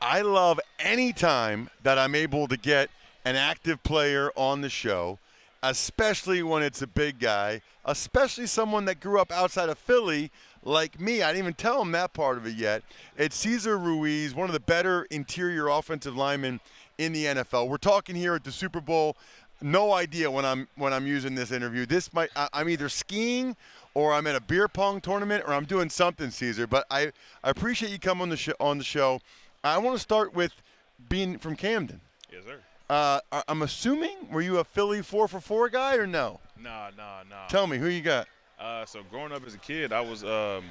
I love any time that I'm able to get an active player on the show, especially when it's a big guy, especially someone that grew up outside of Philly like me. I didn't even tell him that part of it yet. It's Cesar Ruiz, one of the better interior offensive linemen in the NFL. We're talking here at the Super Bowl. No idea when I'm using this interview. I'm either skiing or I'm at a beer pong tournament or I'm doing something, Cesar. But I appreciate you coming on the show. I want to start with being from Camden. Yes, sir. I'm assuming, were you a Philly 4-for-4 guy or no? Nah. Tell me, who you got? So growing up as a kid, I was growing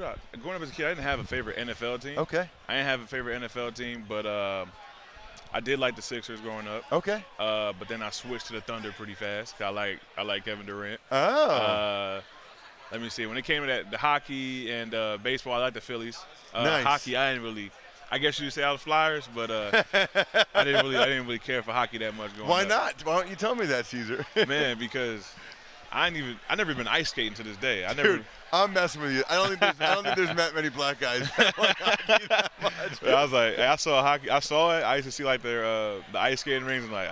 up as a kid, I didn't have a favorite NFL team. Okay. I didn't have a favorite NFL team, but I did like the Sixers growing up. Okay. But then I switched to the Thunder pretty fast. I like Kevin Durant. Oh. Let me see. When it came to the hockey and baseball, I like the Phillies. Nice. Hockey, I guess you could say I was Flyers, but I didn't really care for hockey that much growing up. Why not? Why don't you tell me that, Cesar? Man, because I never been ice skating to this day. Dude, I'm messing with you. I don't think there's that many black guys that like hockey that much. I was like, I saw hockey. I saw it. I used to see like the ice skating rings, and like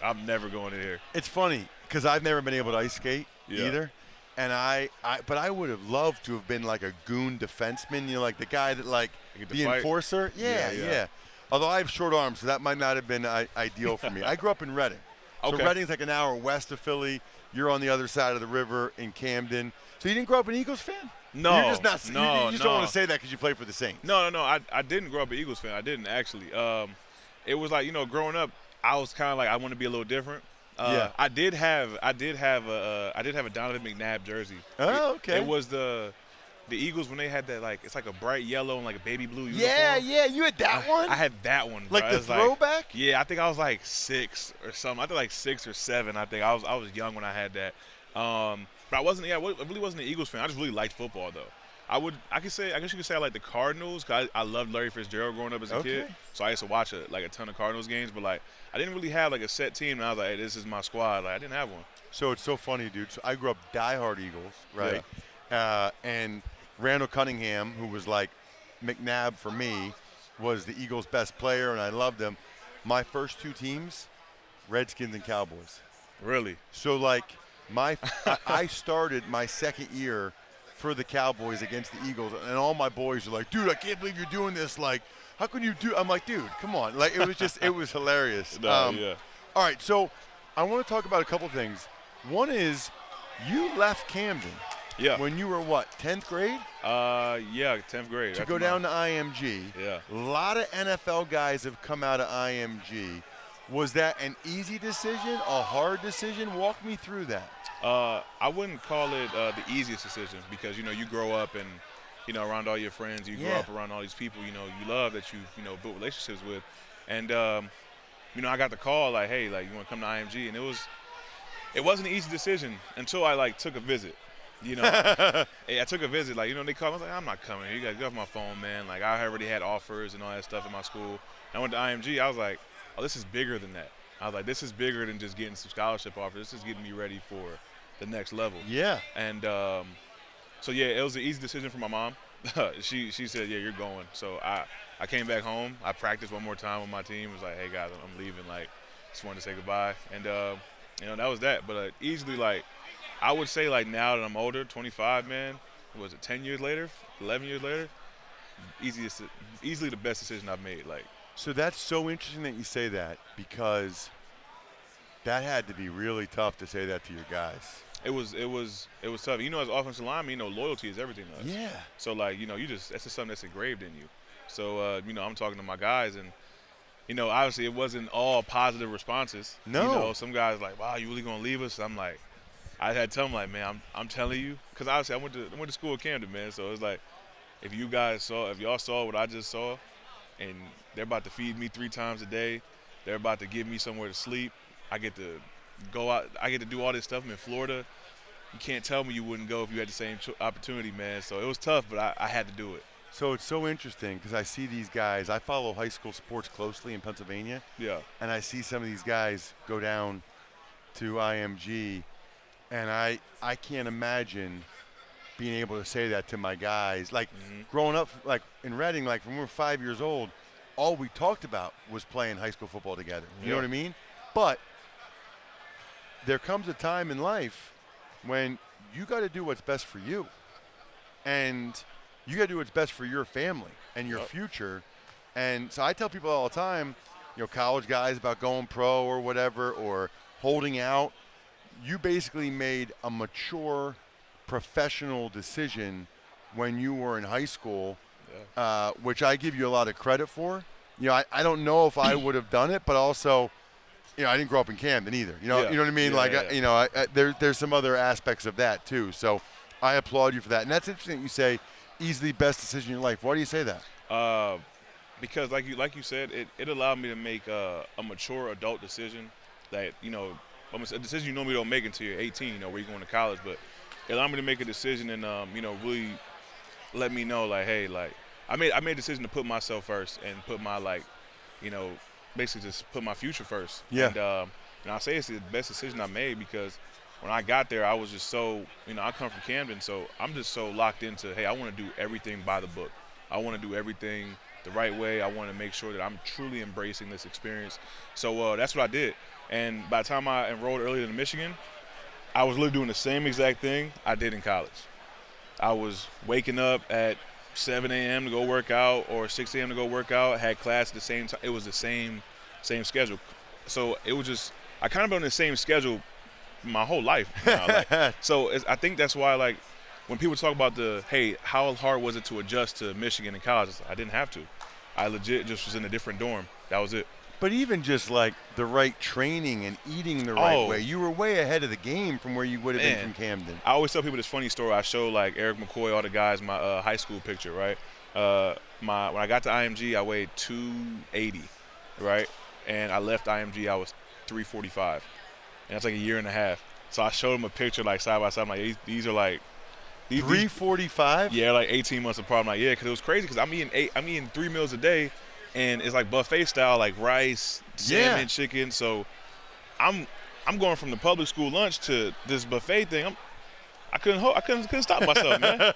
I'm never going in here. It's funny because I've never been able to ice skate either. And but I would have loved to have been like a goon defenseman, like the guy that the enforcer. Yeah. Although I have short arms, so that might not have been ideal for me. I grew up in Reading. So Reading's like an hour west of Philly. You're on the other side of the river in Camden. So you didn't grow up an Eagles fan? No. You're just not. You just don't want to say that because you played for the Saints. No. I didn't grow up an Eagles fan. I didn't actually. It was like growing up, I was kind of like I want to be a little different. I did have a Donovan McNabb jersey. Oh, okay. It was the Eagles when they had that it's like a bright yellow and like a baby blue uniform. Yeah, you had that one? I had that one, bro. Like the throwback? Yeah, I think I was like 6 or something. I think like 6 or 7. I think I was young when I had that. But I really wasn't an Eagles fan. I just really liked football though. I guess you could say I like the Cardinals because I loved Larry Fitzgerald growing up as a kid. So I used to watch a ton of Cardinals games, but I didn't really have a set team. And I was like, hey, this is my squad. I didn't have one. So it's so funny, dude. So I grew up diehard Eagles, right? Yeah. And Randall Cunningham, who was like McNabb for me, was the Eagles' best player, and I loved him. My first 2 teams, Redskins and Cowboys. Really? So I started my second year for the Cowboys against the Eagles, and all my boys were like, dude, I can't believe you're doing this. How can you do? I'm like, dude, come on. It was hilarious. Yeah. All right, so I want to talk about a couple things. One is you left Camden. Yeah. When you were what, 10th grade? Yeah, 10th grade. To go down to IMG. Yeah. A lot of NFL guys have come out of IMG. Was that an easy decision, a hard decision? Walk me through that. I wouldn't call it the easiest decision because, you grow up and, around all your friends. You grow up around all these people, you love that you've, built relationships with. And, I got the call like, hey, you want to come to IMG? And it wasn't an easy decision until I, took a visit. I took a visit. They called me. I was like, I'm not coming here. You got to get off my phone, man. I already had offers and all that stuff in my school. And I went to IMG. I was like, oh, this is bigger than that. I was like, this is bigger than just getting some scholarship offers. This is getting me ready for the next level. Yeah. And it was an easy decision for my mom. She said, yeah, you're going. So I came back home. I practiced one more time with my team. It was like, hey, guys, I'm leaving. Just wanted to say goodbye. And, that was that. But easily, I would say, now that I'm older, 25, man, was it 10 years later, 11 years later, easily the best decision I've made. So that's so interesting that you say that because that had to be really tough to say that to your guys. It was tough. As offensive lineman, loyalty is everything to us. Yeah. So you just that's just something that's engraved in you. So I'm talking to my guys and obviously it wasn't all positive responses. No. Some guys wow, you really gonna leave us? I'm like, I had to tell them man, I'm telling you, because obviously I went to school in Camden, man. So it's if y'all saw what I just saw, and they're about to feed me 3 times a day, they're about to give me somewhere to sleep. I get to go out. I get to do all this stuff. I'm in Florida. You can't tell me you wouldn't go if you had the same opportunity, man. So it was tough, but I had to do it. So it's so interesting because I see these guys. I follow high school sports closely in Pennsylvania. Yeah. And I see some of these guys go down to IMG, and I can't imagine being able to say that to my guys. Like growing up, like in Reading, like when we were 5 years old, all we talked about was playing high school football together. You know what I mean? But there comes a time in life when you got to do what's best for you. And you got to do what's best for your family and your future. And so I tell people all the time, you know, college guys about going pro or whatever, or holding out. You basically made a mature professional decision when you were in high school, which I give you a lot of credit for. You know, I don't know if I would have done it, but also, you know, I didn't grow up in Camden either. You know, you know what I mean? You know, there's some other aspects of that too. So I applaud you for that. And that's interesting that you say easily best decision in your life. Why do you say that? Because like you said, it allowed me to make a mature adult decision that, you know, a decision you normally don't make until you're 18, you know, where you're going to college. But it allowed me to make a decision and, you know, really let me know, like, hey, like, I made a decision to put myself first and put my, like, you know, basically just put my future first. Yeah. And I say it's the best decision I made because when I got there, I was just so, you know, I come from Camden, so I'm just so locked into, hey, I want to do everything by the book. I want to do everything the right way. I want to make sure that I'm truly embracing this experience. So that's what I did. And by the time I enrolled early in Michigan, I was literally doing the same exact thing I did in college. I was waking up at 7 a.m. to go work out or 6 a.m. to go work out, had class at the same time. It was the same schedule. So it was just, I kind of been on the same schedule my whole life now. Like, so I think that's why, like, when people talk about hey, how hard was it to adjust to Michigan and college? I didn't have to. I legit just was in a different dorm. That was it. But even just like the right training and eating the right way, you were way ahead of the game from where you would have been from Camden. I always tell people this funny story. I show like Eric McCoy, all the guys, my high school picture, right? When I got to IMG, I weighed 280, right? And I left IMG, I was 345. And that's like a year and a half. So I showed them a picture like side by side. I'm like, these are like 345? Yeah, like 18 months apart. I'm like, yeah, because it was crazy because I'm eating 3 meals a day. And it's like buffet style, like rice, salmon, chicken. So I'm going from the public school lunch to this buffet thing. I couldn't stop myself, man.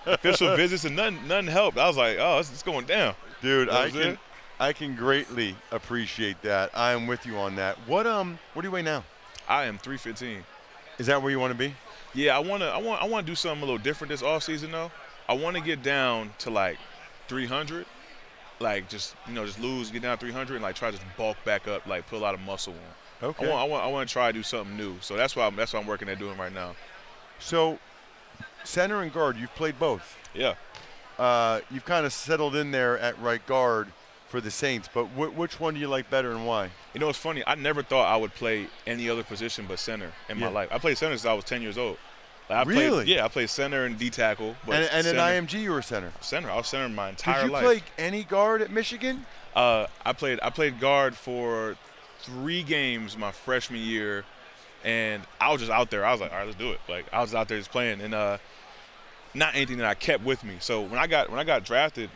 Official visits and none helped. I was like, oh, it's going down. Dude, I can greatly appreciate that. I am with you on that. What do you weigh now? I am 315. Is that where you want to be? Yeah, I want to do something a little different this off season though. I want to get down to like 300. Like just get down 300 and like try to just bulk back up, like put a lot of muscle on. Okay. I want to try to do something new. So that's what I'm working at doing right now. So, center and guard, you've played both. Yeah. You've kind of settled in there at right guard for the Saints, but which one do you like better and why? You know, it's funny. I never thought I would play any other position but center in my life. I played center since I was 10 years old. Like, Really? I played center and D tackle. And at IMG, you were center. Center. I was center my entire life. Did you play any guard at Michigan? I played guard for 3 games my freshman year, and I was just out there. I was like, all right, let's do it. Like I was out there just playing, and not anything that I kept with me. So when I got drafted,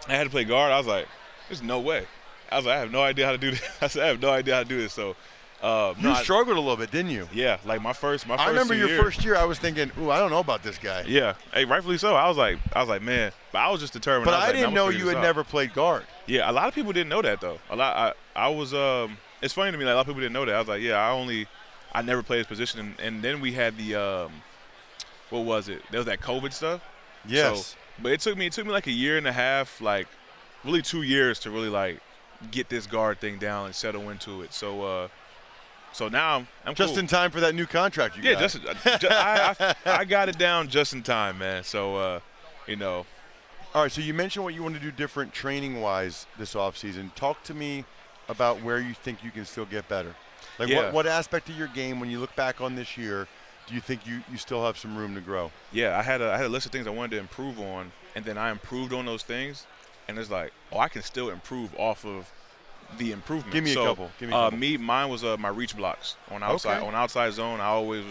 I had to play guard. I was like, there's no way. I was like, I have no idea how to do this. I said, I have no idea how to do this. So. You struggled a little bit, didn't you? Yeah, like my first. I remember your first year. I was thinking, "Ooh, I don't know about this guy." Yeah, hey, rightfully so. I was like, man, but I was just determined. But I didn't know you had never played guard. Yeah, a lot of people didn't know that though. I was. It's funny to me. Like, a lot of people didn't know that. I was like, yeah, I never played this position. And then we had the, what was it? There was that COVID stuff. Yes. So, but it took me like a year and a half, like really 2 years to really like get this guard thing down and settle into it. So now I'm just cool. In time for that new contract you got. I got it down just in time, man. So, All right, so you mentioned what you want to do different training-wise this offseason. Talk to me about where you think you can still get better. Like what aspect of your game, when you look back on this year, do you think you still have some room to grow? Yeah, I had a list of things I wanted to improve on, and then I improved on those things, and it's like, I can still improve off of the improvement. Give me a couple. Mine was my reach blocks on outside. Okay. On outside zone, I always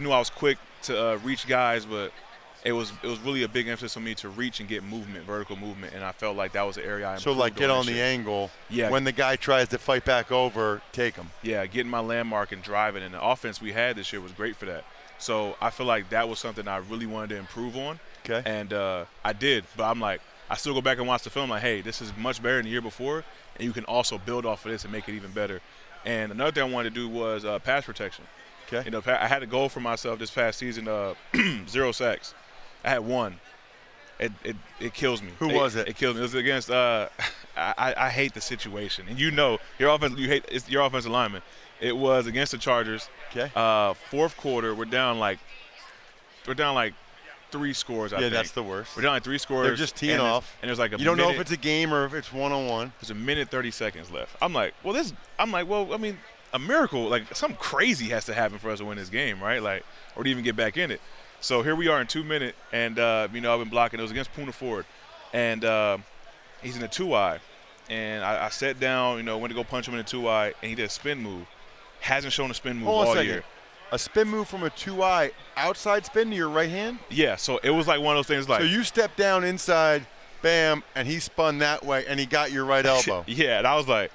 knew I was quick to reach guys, but it was really a big emphasis on me to reach and get movement, vertical movement, and I felt like that was the area I improved. So like get on the angle. Yeah. When the guy tries to fight back over, take him. Yeah, getting my landmark and driving, and the offense we had this year was great for that. So I feel like that was something I really wanted to improve on. Okay. And I did. But I'm like, I still go back and watch the film like, hey, this is much better than the year before, and you can also build off of this and make it even better. And another thing I wanted to do was pass protection. Okay. You know, I had a goal for myself this past season, 0 sacks. I had 1. It kills me. Who was it? It kills me. It was against I hate the situation. And you know, your offensive lineman. It was against the Chargers. Okay. Fourth quarter, we're down like 3 scores, I think. Yeah, that's the worst. We're down like 3 scores. They're just teeing off. And there's like a You don't know if minute- it's a game or if it's one-on-one. There's a minute 30 seconds left. I'm like, I mean, a miracle, like something crazy has to happen for us to win this game, right? Like, or to even get back in it. So here we are in 2 minutes, and you know, I've been blocking. It was against Puna Ford, and he's in a 2-eye, and I sat down, you know, went to go punch him in a 2-eye, and he did a spin move. Hasn't shown a spin move all year. A spin move from a 2-eye outside spin to your right hand? Yeah, so it was like one of those things like. So you stepped down inside, bam, and he spun that way, and he got your right elbow. Yeah, and I was like,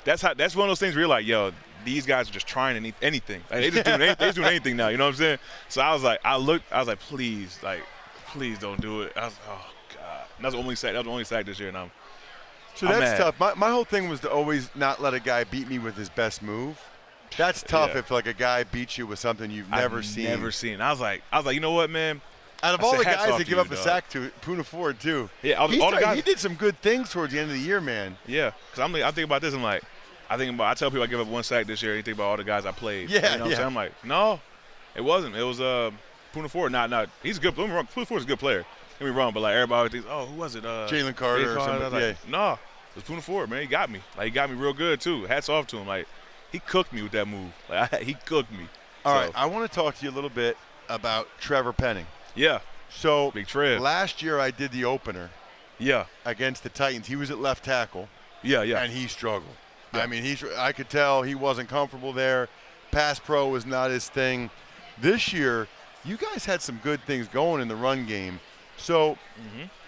that's one of those things where you're like, yo, these guys are just trying anything. Like, they just doing anything now. You know what I'm saying? So I was like, I was like, please don't do it. I was, oh God, and that was the only sack this year, and I'm that's mad. tough. My whole thing was to always not let a guy beat me with his best move. That's tough if like a guy beats you with something you've never seen. Never seen. I was like, you know what, man? Out of all the guys that give up a sack to, Puna Ford too. Yeah, all the guys. He did some good things towards the end of the year, man. Yeah, because I think about this. I'm like, I tell people I give up 1 sack this year. And you think about all the guys I played. Yeah, you know what I'm saying? I'm like, no, it wasn't. It was Puna Ford. Not. He's a good. Don't get me wrong. Puna Ford's a good player. Don't get me wrong, but like everybody thinks, oh, who was it? Jalen Carter or something. Like, no, it was Puna Ford, man. He got me. Like, he got me real good too. Hats off to him. Like, he cooked me with that move. Like, he cooked me. All right, I want to talk to you a little bit about Trevor Penning. Yeah. So Big Trev. Last year I did the opener. Yeah. Against the Titans. He was at left tackle. Yeah. And he struggled. Yeah. I mean, I could tell he wasn't comfortable there. Pass pro was not his thing. This year, you guys had some good things going in the run game. So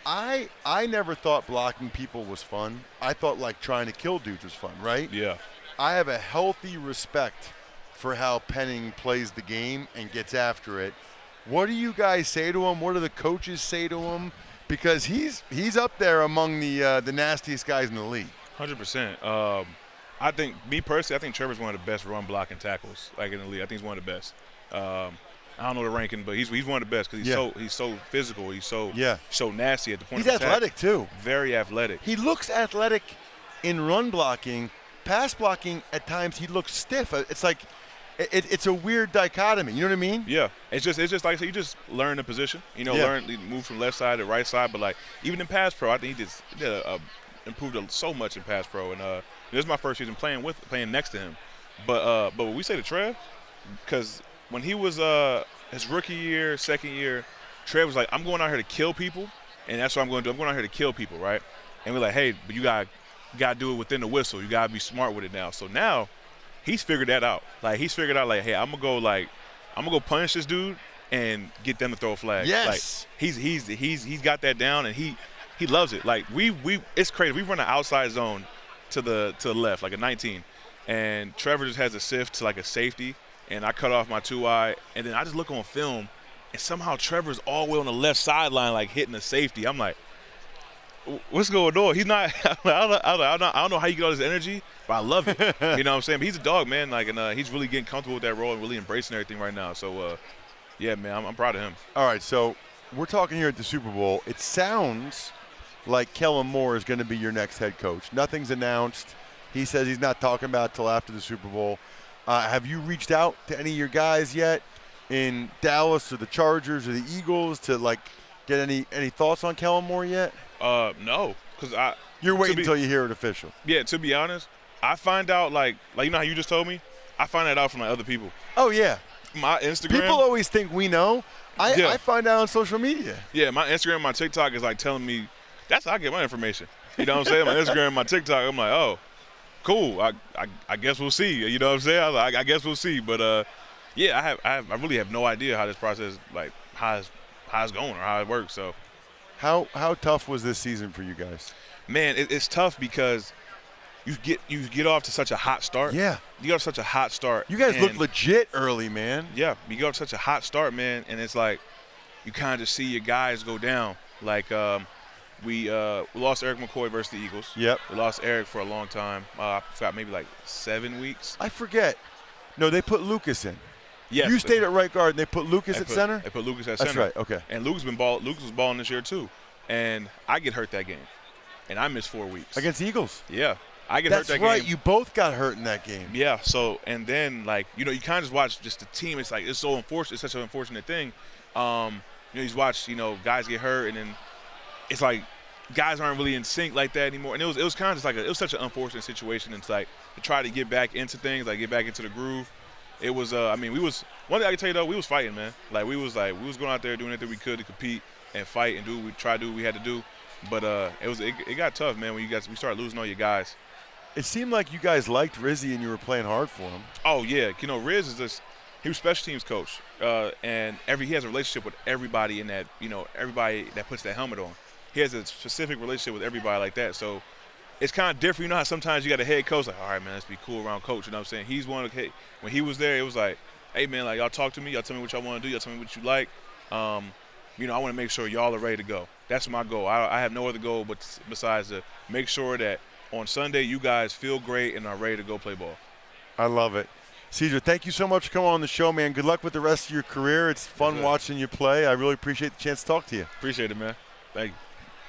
I never thought blocking people was fun. I thought like trying to kill dudes was fun, right? Yeah. I have a healthy respect for how Penning plays the game and gets after it. What do you guys say to him? What do the coaches say to him? Because he's up there among the nastiest guys in the league. 100%. I think, me personally, I think Trevor's one of the best run blocking tackles like in the league. I think he's one of the best. I don't know the ranking, but he's one of the best because he's so physical. He's so nasty at the point. He's of attack. athletic too. Very athletic. He looks athletic in run blocking. Pass blocking at times he looks stiff. It's like it's a weird dichotomy. You know what I mean? Yeah. It's just like I said, you just learn the position. You know, move from left side to right side. But like even in pass pro, I think he did improved so much in pass pro. And this is my first season playing next to him. But what we say to Trev, because when he was his rookie year, second year, Trev was like, I'm going out here to kill people, and that's what I'm going to do. I'm going out here to kill people, right? And we're like, hey, but you got to do it within the whistle. You got to be smart with it now. So now he's figured that out. Like, he's figured out, like, hey, I'm going to go punish this dude and get them to throw a flag. Yes. Like, he's got that down, and he loves it. Like, it's crazy. We run an outside zone to the left, like a 19, and Trevor just has a sift to like a safety, and I cut off my 2-eye, and then I just look on film, and somehow Trevor's all the way on the left sideline, like hitting the safety. I'm like, what's going on? He's not. I don't know how you get all this energy, but I love it. You know what I'm saying? But he's a dog, man. Like, and he's really getting comfortable with that role and really embracing everything right now. So, yeah, man, I'm proud of him. All right, so we're talking here at the Super Bowl. It sounds like Kellen Moore is going to be your next head coach. Nothing's announced. He says he's not talking about it till after the Super Bowl. Have you reached out to any of your guys yet in Dallas or the Chargers or the Eagles to like get any thoughts on Kellen Moore yet? No, because you're waiting until you hear it official. Yeah, to be honest, I find out like you know how you just told me. I find that out from like other people. Oh yeah, my Instagram. People always think we know. I find out on social media. Yeah, my Instagram, my TikTok is like telling me. That's how I get my information. You know what I'm saying? My Instagram, my TikTok. I'm like, oh, cool. I guess we'll see. You know what I'm saying? I guess we'll see. But yeah, I really have no idea how this process, like how it's going or how it works. So, how tough was this season for you guys? Man, it's tough because you get off to such a hot start. Yeah. You get off such a hot start. You guys look legit early, man. Yeah, you get off such a hot start, man, and it's like you kind of just see your guys go down. Like we lost Eric McCoy versus the Eagles. Yep. We lost Eric for a long time. I forgot, maybe like 7 weeks. I forget. No, they put Lucas in. Yes. You stayed at right guard, and they put Lucas at center? They put Lucas at center. That's right, okay. And Lucas was balling this year too. And I get hurt that game. And I missed 4 weeks. Against the Eagles? Yeah. I get hurt that game. That's right. You both got hurt in that game. Yeah. So, and then, like, you know, you kind of just watch just the team. It's like, it's so unfortunate. It's such an unfortunate thing. You know, you watch, you know, guys get hurt, and then it's like guys aren't really in sync like that anymore. And it was kind of just like it was such an unfortunate situation. It's like to try to get back into things, like get back into the groove. It was, I mean, one thing I can tell you though, we was fighting, man. Like we was going out there doing everything we could to compete and fight and do what we had to do. But it got tough, man, when we started losing all your guys. It seemed like you guys liked Rizzy and you were playing hard for him. Oh yeah, you know, Riz is just he was special teams coach, and he has a relationship with everybody in that, you know, everybody that puts that helmet on. He has a specific relationship with everybody like that. So it's kind of different. You know how sometimes you got a head coach like, all right, man, let's be cool around coach. You know what I'm saying? He's one of the, when he was there, it was like, hey, man, like, y'all talk to me. Y'all tell me what y'all want to do. Y'all tell me what you like. You know, I want to make sure y'all are ready to go. That's my goal. I have no other goal besides to make sure that on Sunday you guys feel great and are ready to go play ball. I love it. Cesar, thank you so much for coming on the show, man. Good luck with the rest of your career. It's fun watching you play. I really appreciate the chance to talk to you. Appreciate it, man. Thank you.